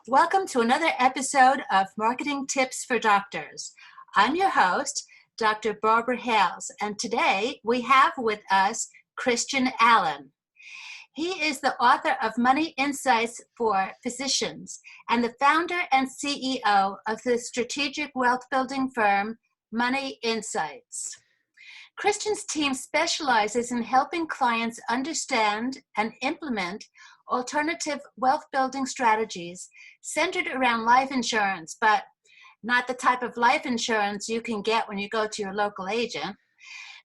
Welcome to another episode of Marketing Tips for Doctors. I'm your host, Dr. Barbara Hales, and today we have with us Christian Allen. He is the author of Money Insights for Physicians and the founder and CEO of the strategic wealth building firm Money Insights. Christian's team specializes in helping clients understand and implement alternative wealth building strategies centered around life insurance, but not the type of life insurance you can get when you go to your local agent.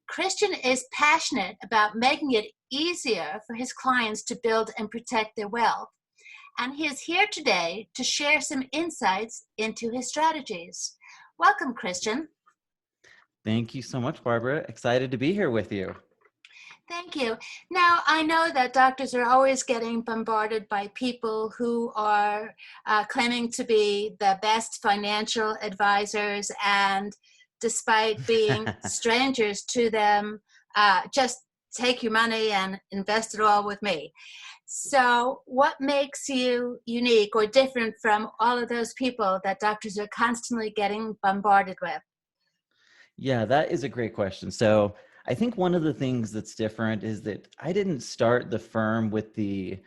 Christian is passionate about making it easier for his clients to build and protect their wealth. And he is here today to share some insights into his strategies. Welcome, Christian. Thank you so much, Barbara. Excited to be here with you. Thank you. Now, I know that doctors are always getting bombarded by people who are claiming to be the best financial advisors, and despite being strangers to them, just take your money and invest it all with me. So what makes you unique or different from all of those people that doctors are constantly getting bombarded with? Yeah, that is a great question. So I think one of the things that's different is that I didn't start the firm with the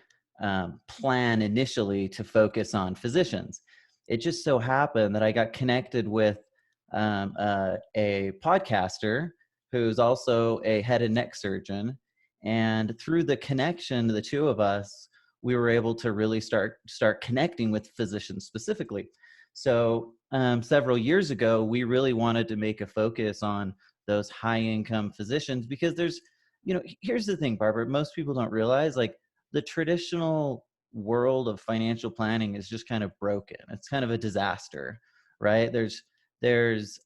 plan initially to focus on physicians. It just so happened that I got connected with a podcaster who's also a head and neck surgeon. And through the connection, the two of us, we were able to really start connecting with physicians specifically. So several years ago, we really wanted to make a focus on those high income physicians because here's the thing, Barbara, most people don't realize, like, the traditional world of financial planning is just kind of broken. It's kind of a disaster, right? There's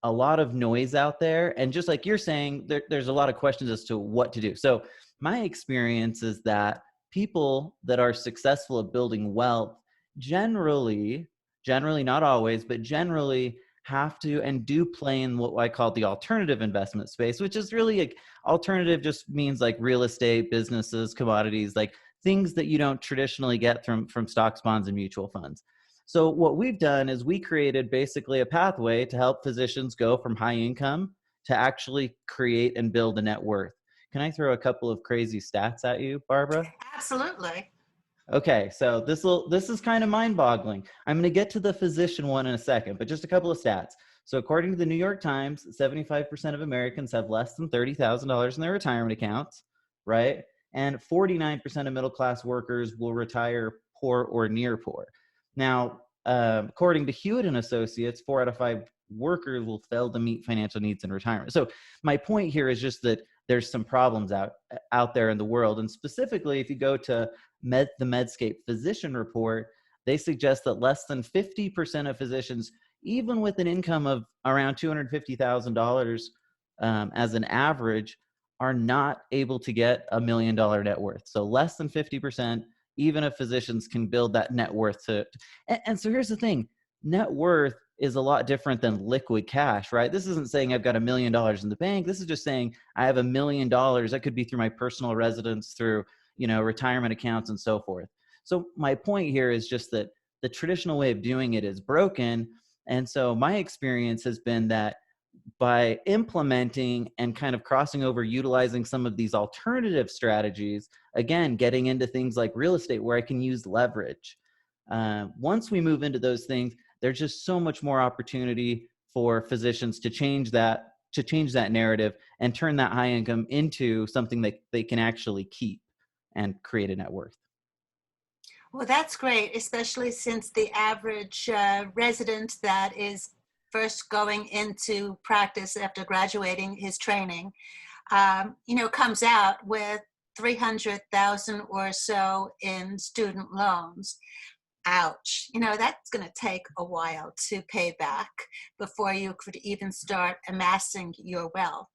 a lot of noise out there. And just like you're saying, there's a lot of questions as to what to do. So my experience is that people that are successful at building wealth generally, not always, but generally have to and do play in what I call the alternative investment space, which is really, like, alternative just means like real estate, businesses, commodities, like things that you don't traditionally get from stocks, bonds, and mutual funds. So what we've done is we created basically a pathway to help physicians go from high income to actually create and build a net worth. Can I throw a couple of crazy stats at you, Barbara? Absolutely. Okay, so this is kind of mind-boggling. I'm going to get to the physician one in a second, but just a couple of stats. So according to the New York Times, 75% of Americans have less than $30,000 in their retirement accounts, right? And 49% of middle-class workers will retire poor or near poor. Now, according to Hewitt and Associates, 4 out of 5 workers will fail to meet financial needs in retirement. So my point here is just that there's some problems out there in the world. And specifically, if you go to the Medscape Physician Report, they suggest that less than 50% of physicians, even with an income of around $250,000 as an average, are not able to get $1 million net worth. So less than 50%, even if physicians can build that net worth and so here's the thing, net worth is a lot different than liquid cash, right? This isn't saying I've got $1 million in the bank. This is just saying I have $1 million. That could be through my personal residence, through, retirement accounts and so forth. So my point here is just that the traditional way of doing it is broken. And so my experience has been that by implementing and kind of crossing over, utilizing some of these alternative strategies, again, getting into things like real estate where I can use leverage. Once we move into those things, there's just so much more opportunity for physicians to change that narrative and turn that high income into something that they can actually keep and create a net worth. Well, that's great, especially since the average resident that is first going into practice after graduating his training, comes out with 300,000 or so in student loans. Ouch. That's going to take a while to pay back before you could even start amassing your wealth.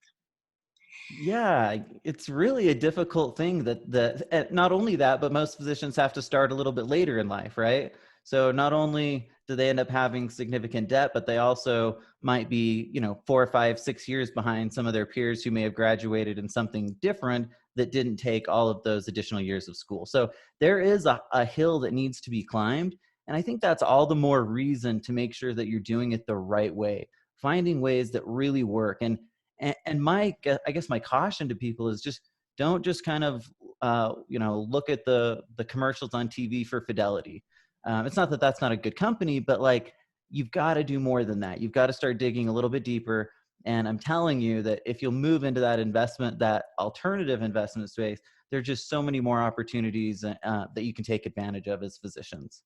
Yeah, it's really a difficult thing that not only that, but most physicians have to start a little bit later in life, right? So not only do they end up having significant debt, but they also might be, 4 or 5, 6 years behind some of their peers who may have graduated in something different that didn't take all of those additional years of school. So there is a hill that needs to be climbed. And I think that's all the more reason to make sure that you're doing it the right way, finding ways that really work. And I guess my caution to people is just don't just kind of look at the commercials on TV for Fidelity. It's not that that's not a good company, but like you've got to do more than that. You've got to start digging a little bit deeper. And I'm telling you that if you'll move into that alternative investment space, there's just so many more opportunities that you can take advantage of as physicians.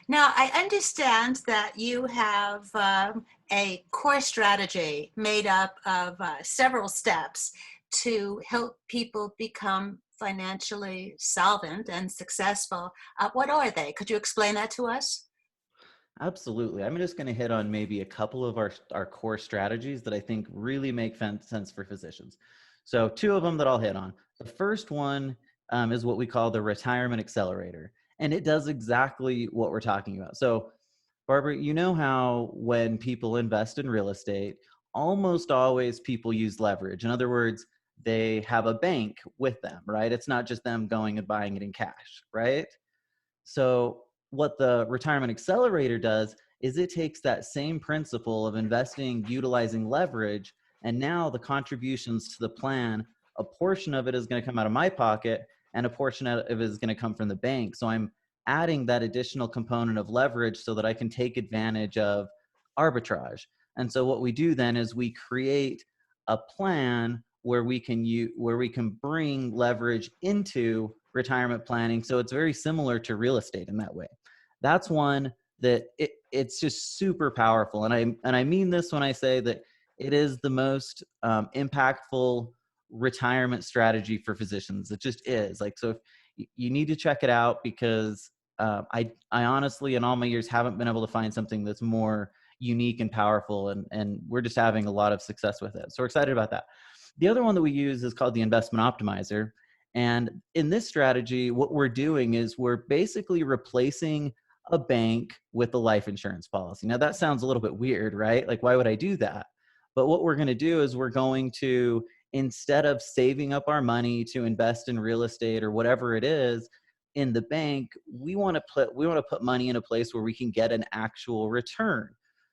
Now, I understand that you have a core strategy made up of several steps to help people become financially solvent and successful. What are they? Could you explain that to us? Absolutely. I'm just going to hit on maybe a couple of our core strategies that I think really make sense for physicians. So two of them that I'll hit on. The first one is what we call the retirement accelerator. And it does exactly what we're talking about. So Barbara, you know how when people invest in real estate, almost always people use leverage. In other words, they have a bank with them, right? It's not just them going and buying it in cash, right? So what the retirement accelerator does is it takes that same principle of investing, utilizing leverage, and now the contributions to the plan, a portion of it is going to come out of my pocket and a portion of it is going to come from the bank. So I'm adding that additional component of leverage so that I can take advantage of arbitrage. And so what we do then is we create a plan where we can bring leverage into retirement planning. So it's very similar to real estate in that way. That's one that it's just super powerful. And I mean this when I say that it is the most impactful retirement strategy for physicians. It just is. Like, so if you need to check it out because I honestly, in all my years, haven't been able to find something that's more unique and powerful. And we're just having a lot of success with it. So we're excited about that. The other one that we use is called the investment optimizer. And in this strategy, what we're doing is we're basically replacing a bank with a life insurance policy. Now that sounds a little bit weird, right? Like, why would I do that? But what we're going to do is we're going to, instead of saving up our money to invest in real estate or whatever it is in the bank, we want to put money in a place where we can get an actual return.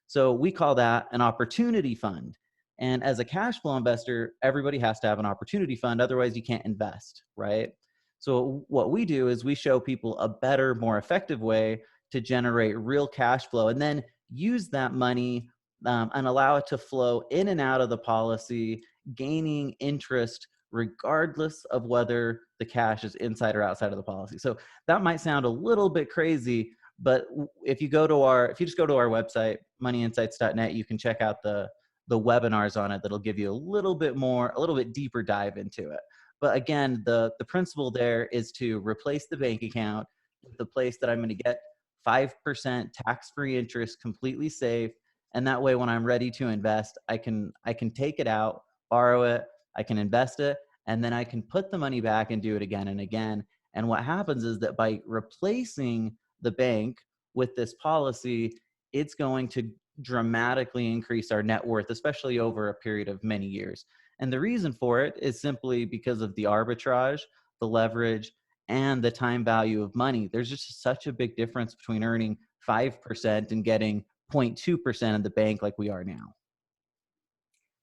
So we call that an opportunity fund. And as a cash flow investor, everybody has to have an opportunity fund. Otherwise, you can't invest, right? So what we do is we show people a better, more effective way to generate real cash flow and then use that money and allow it to flow in and out of the policy, gaining interest regardless of whether the cash is inside or outside of the policy. So that might sound a little bit crazy, but if you just go to our website, moneyinsights.net, you can check out the webinars on it that'll give you a little bit deeper dive into it. But again, the principle there is to replace the bank account with the place that I'm going to get 5% tax-free interest, completely safe. And that way, when I'm ready to invest, I can take it out, borrow it, I can invest it, and then I can put the money back and do it again and again. And what happens is that by replacing the bank with this policy, it's going to dramatically increase our net worth, especially over a period of many years. And the reason for it is simply because of the arbitrage, the leverage, and the time value of money. There's just such a big difference between earning 5% and getting 0.2% in the bank like we are now.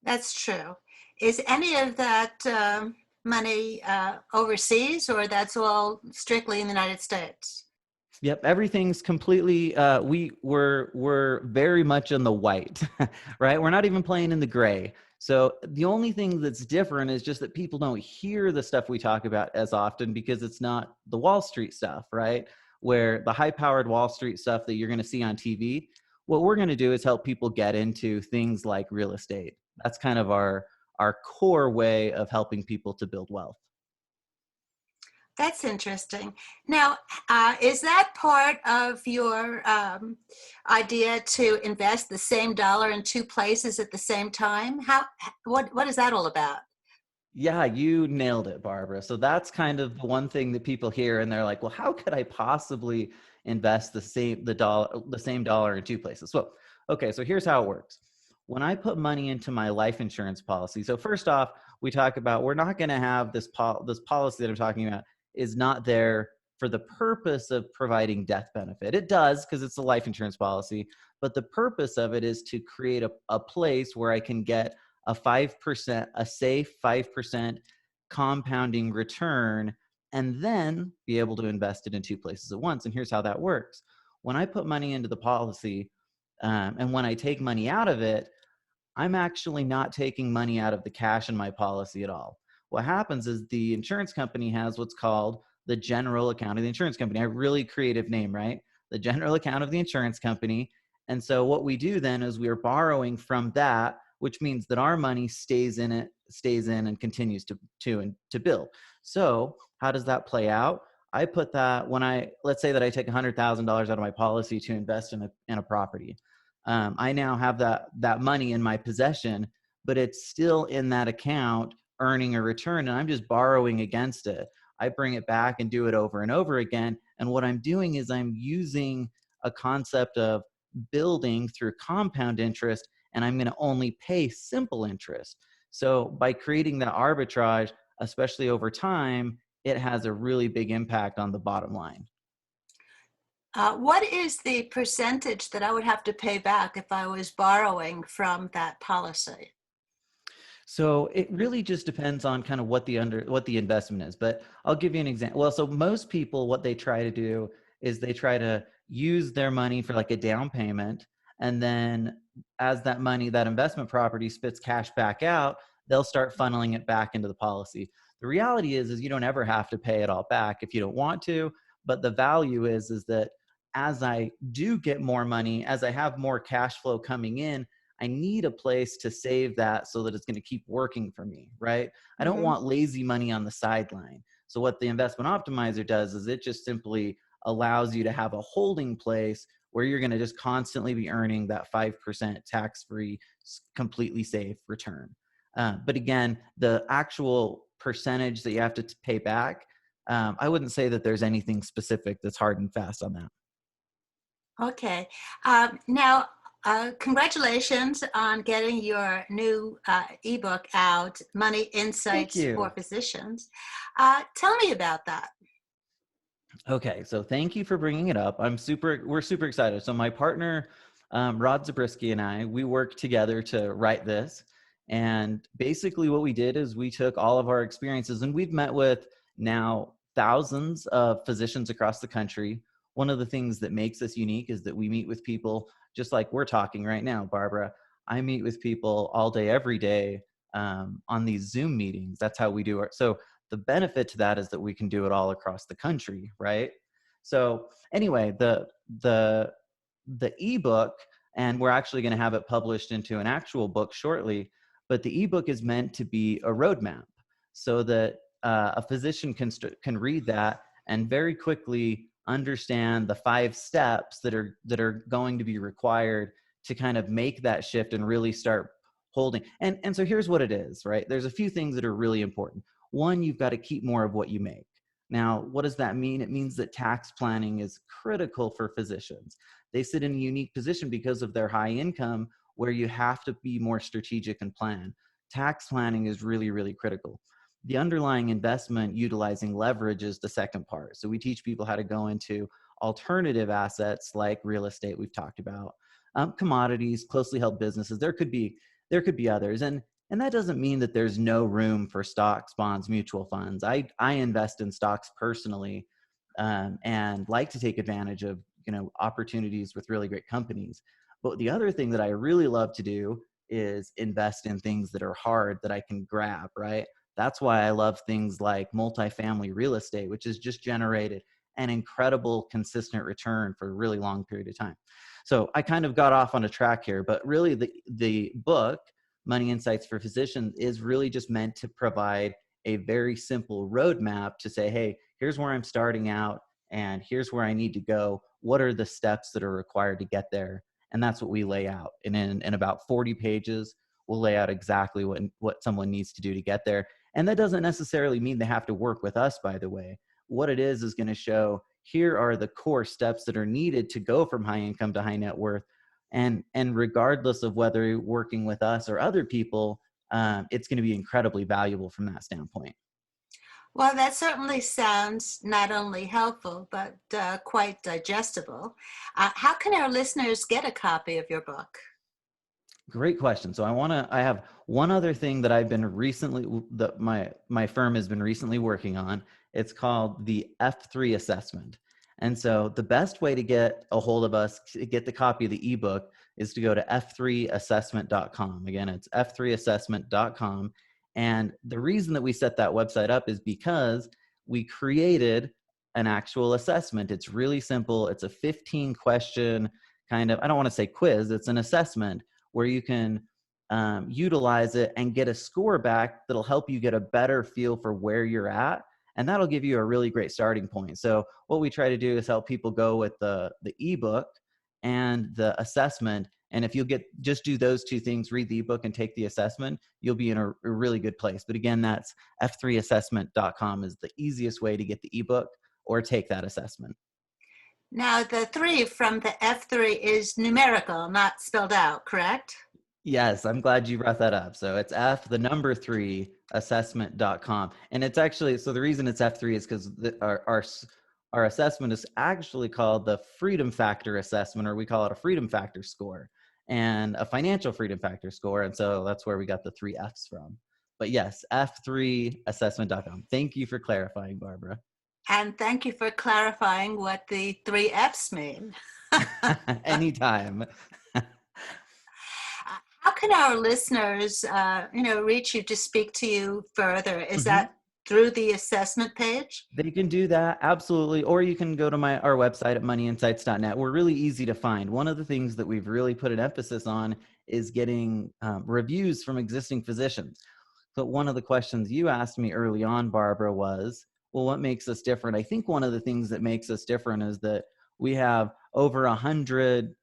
That's true. Is any of that money overseas, or that's all strictly in the United States? Yep, everything's completely. We're very much in the white, right? We're not even playing in the gray. So the only thing that's different is just that people don't hear the stuff we talk about as often because it's not the Wall Street stuff, right? Where the high-powered Wall Street stuff that you're going to see on TV. What we're going to do is help people get into things like real estate. That's kind of our core way of helping people to build wealth. That's interesting. Now, is that part of your idea to invest the same dollar in two places at the same time? What is that all about? Yeah, you nailed it, Barbara. So that's kind of the one thing that people hear and they're like, well, how could I possibly invest the same dollar in two places? Well, okay, so here's how it works. When I put money into my life insurance policy, so first off, we talk about we're not going to have this policy that I'm talking about is not there for the purpose of providing death benefit. It does because it's a life insurance policy, but the purpose of it is to create a place where I can get a 5%, a safe 5% compounding return, and then be able to invest it in two places at once. And here's how that works. When I put money into the policy, and when I take money out of it, I'm actually not taking money out of the cash in my policy at all. What happens is the insurance company has what's called the general account of the insurance company. A really creative name, right? The general account of the insurance company. And so what we do then is we are borrowing from that, which means that our money stays in and continues to build. So how does that play out? I put that let's say that I take $100,000 out of my policy to invest in a property. I now have that money in my possession, but it's still in that account earning a return, and I'm just borrowing against it. I bring it back and do it over and over again. And what I'm doing is I'm using a concept of building through compound interest, and I'm going to only pay simple interest. So by creating that arbitrage, especially over time, it has a really big impact on the bottom line. What is the percentage that I would have to pay back if I was borrowing from that policy? So it really just depends on kind of what the investment is. But I'll give you an example. Well, so most people, what they try to do is they try to use their money for like a down payment. And then as that investment property spits cash back out, they'll start funneling it back into the policy. The reality is you don't ever have to pay it all back if you don't want to. But the value is that as I do get more money, as I have more cash flow coming in, I need a place to save that so that it's going to keep working for me, right? I don't want lazy money on the sideline. So what the investment optimizer does is it just simply allows you to have a holding place where you're going to just constantly be earning that 5% tax-free, completely safe return. But again, the actual percentage that you have to pay back, I wouldn't say that there's anything specific that's hard and fast on that. Okay. Now, congratulations on getting your new ebook out, Money Thank Insights for you. Physicians. Tell me about that. Okay, so thank you for bringing it up. We're super excited. So my partner, Rod Zabriskie, and I, we worked together to write this. And basically what we did is we took all of our experiences, and we've met with now thousands of physicians across the country. One of the things that makes us unique is that we meet with people just like we're talking right now, Barbara. I meet with people all day, every day, on these Zoom meetings. That's how we do it. So the benefit to that is that we can do it all across the country, right? So anyway, the ebook, and we're actually going to have it published into an actual book shortly, but the ebook is meant to be a roadmap so that a physician can read that and very quickly understand the 5 steps that are going to be required to kind of make that shift and really start holding. And so here's what it is, right? There's a few things that are really important. One, you've got to keep more of what you make. Now, what does that mean? It means that tax planning is critical for physicians. They sit in a unique position because of their high income where you have to be more strategic and plan. Tax planning is really, really critical. The underlying investment utilizing leverage is the second part. So we teach people how to go into alternative assets like real estate we've talked about, commodities, closely held businesses. There could be others. And that doesn't mean that there's no room for stocks, bonds, mutual funds. I invest in stocks personally, and like to take advantage of opportunities with really great companies. But the other thing that I really love to do is invest in things that are hard that I can grab, right? That's why I love things like multifamily real estate, which has just generated an incredible consistent return for a really long period of time. So I kind of got off on a track here, but really the book, Money Insights for Physicians, is really just meant to provide a very simple roadmap to say, hey, here's where I'm starting out and here's where I need to go. What are the steps that are required to get there? And that's what we lay out. And in about 40 pages, we'll lay out exactly what someone needs to do to get there. And that doesn't necessarily mean they have to work with us, by the way. What it is going to show, here are the core steps that are needed to go from high income to high net worth. And regardless of whether you're working with us or other people, it's going to be incredibly valuable from that standpoint. Well, that certainly sounds not only helpful, but quite digestible. How can our listeners get a copy of your book? Great question. So I have one other thing that I've been recently, that my firm has been recently working on. It's called the F3 assessment. And so the best way to get a hold of us, to get the copy of the ebook, is to go to f3assessment.com. Again, it's f3assessment.com. And the reason that we set that website up is because we created an actual assessment. It's really simple. It's a 15 question kind of, I don't want to say quiz, it's an assessment where you can utilize it and get a score back that'll help you get a better feel for where you're at. And that'll give you a really great starting point. So what we try to do is help people go with the ebook and the assessment. And if you'll just do those two things, read the ebook and take the assessment, you'll be in a really good place. But again, that's f3assessment.com is the easiest way to get the ebook or take that assessment. Now, the three from the F3 is numerical, not spelled out, correct? Yes, I'm glad you brought that up. So it's the number 3 assessment.com. And it's actually, so the reason it's F3 is because our assessment is actually called the Freedom Factor Assessment, or we call it a Freedom Factor score and a Financial Freedom Factor score. And so that's where we got the 3 F's from. But yes, F3assessment.com. Thank you for clarifying, Barbara. And thank you for clarifying what the three F's mean. Anytime. How can our listeners, reach you to speak to you further? Is Mhm. that through the assessment page? They can do that, absolutely. Or you can go to our website at moneyinsights.net. We're really easy to find. One of the things that we've really put an emphasis on is getting reviews from existing physicians. So one of the questions you asked me early on, Barbara, was, well, what makes us different? I think one of the things that makes us different is that we have over 100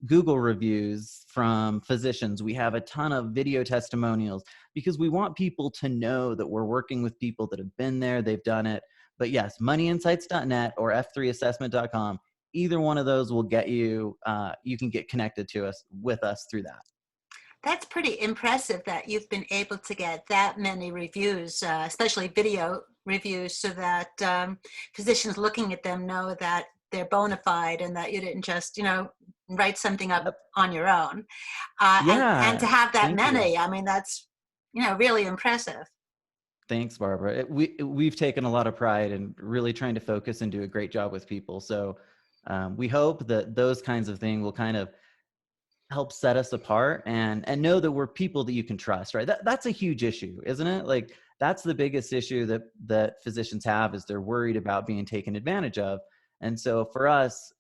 Google reviews from physicians. We have a ton of video testimonials because we want people to know that we're working with people that have been there, they've done it. But yes, moneyinsights.net or f3assessment.com, either one of those will get you, you can get connected to us with us through that. That's pretty impressive that you've been able to get that many reviews, especially video reviews, so that physicians looking at them know that they're bona fide and that you didn't just, write something up Yep. on your own. And to Yeah, have that thank you. many, I mean, that's, really impressive. Thanks, Barbara. We've taken a lot of pride in really trying to focus and do a great job with people. So we hope that those kinds of things will kind of help set us apart and know that we're people that you can trust, right? That's a huge issue, isn't it? Like that's the biggest issue that physicians have, is they're worried about being taken advantage of. And so for us,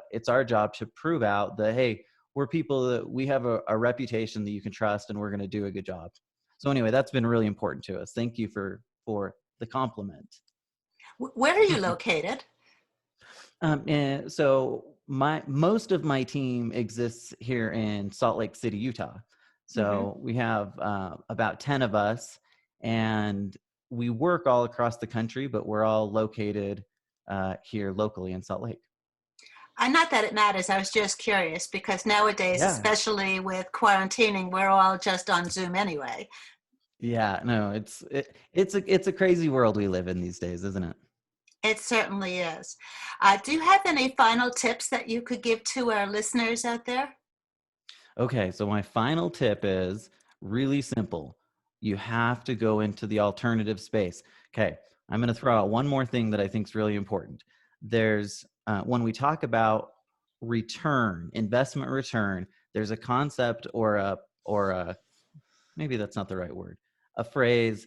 it's our job to prove out that, hey, we're people that we have a reputation that you can trust and we're going to do a good job. So anyway, that's been really important to us. Thank you for the compliment. Where are you located? And so most of my team exists here in Salt Lake City, Utah. Hmm. So we have about 10 of us, and we work all across the country, but we're all located here locally in Salt Lake. Not that it matters. I was just curious because nowadays, Yeah. especially with quarantining, we're all just on Zoom anyway. Yeah, no, it's a crazy world we live in these days, isn't it? It certainly is. Do you have any final tips that you could give to our listeners out there? Okay, so my final tip is really simple. You have to go into the alternative space. Okay, I'm going to throw out one more thing that I think is really important. There's when we talk about return, investment return, there's a concept or a maybe that's not the right word, a phrase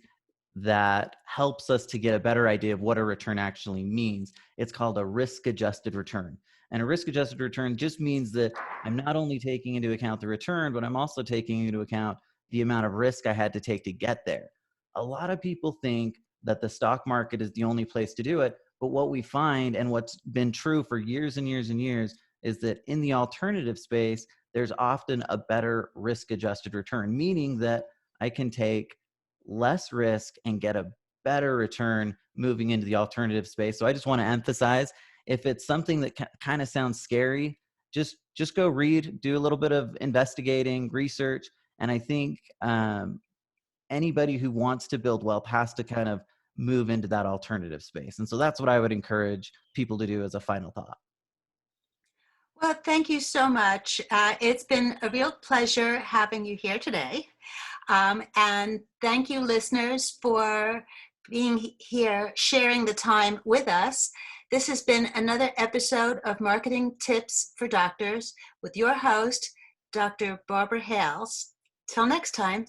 that helps us to get a better idea of what a return actually means. It's called a risk adjusted return. And a risk adjusted return just means that I'm not only taking into account the return, but I'm also taking into account the amount of risk I had to take to get there. A lot of people think that the stock market is the only place to do it. But what we find, and what's been true for years and years and years, is that in the alternative space, there's often a better risk adjusted return, meaning that I can take less risk and get a better return moving into the alternative space. So I just want to emphasize, if it's something that kind of sounds scary, just go read, do a little bit of investigating, research, and I think anybody who wants to build wealth has to kind of move into that alternative space. And so that's what I would encourage people to do as a final thought. Well, thank you so much. It's been a real pleasure having you here today. And thank you, listeners, for being here, sharing the time with us. This has been another episode of Marketing Tips for Doctors with your host, Dr. Barbara Hales. Till next time.